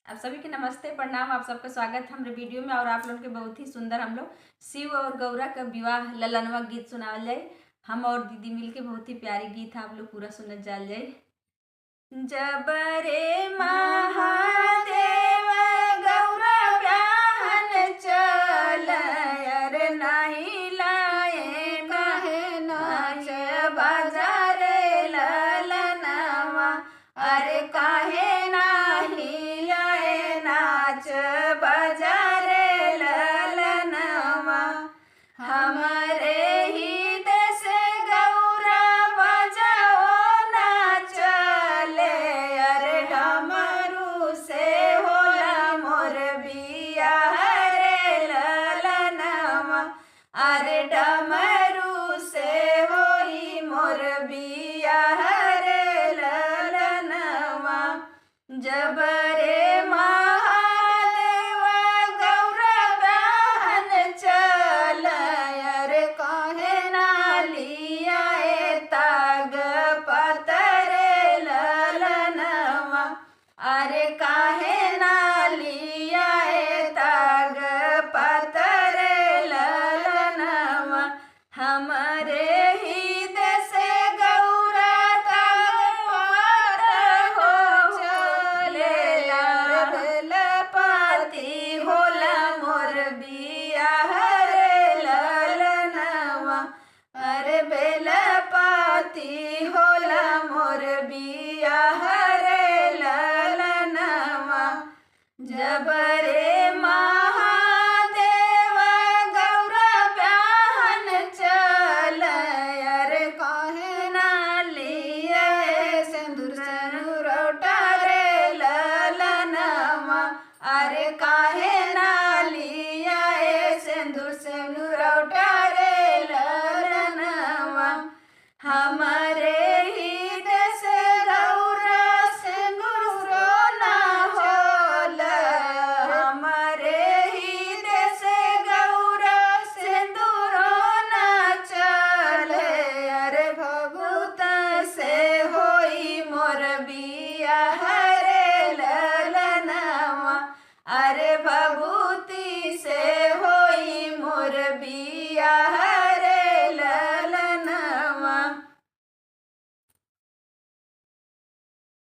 आप सभी के नमस्ते प्रणाम। आप सबका स्वागत है हमारे वीडियो में। और आप लोग के बहुत ही सुंदर हम लोग शिव और गौरा का विवाह ललनवा गीत सुनावल जाए। हम और दीदी मिलके बहुत ही प्यारी गीत है, आप लोग पूरा सुनत जाल जाए। जब रे महादेव गौरा ब्याहन चल अर नाही लाए कहे नाच बाजारे ललनवा अरे काहे नाही लाए नाच बाजारे ललनवा हमारे ही देश गौरा बजाओ नाचले अरे डमरू से होला मोर बियाह रे ललनवा अरे डमरू से होई मोर बियाह रे ललनवा जब रे महादेव गौरा ब्याहन चल अरे काहे ना लिया ताग पतरे ललनवा अरे काहे ना लिया ताग पतरे ललनवा हमारे ही देश गौरा ताग पात हो चले ललपति होला मोर बियाह रे ललनवा अरे बेलपति होला मोर बियाह रे ललनवा जब रे महादेव गौरा ब्याहन चल अरे काहे ना लिया सिंदूर सनुरौटा रे ललनवा अरे काहे ना लिया सिंदूर सनुरौटा रे ललनवा हम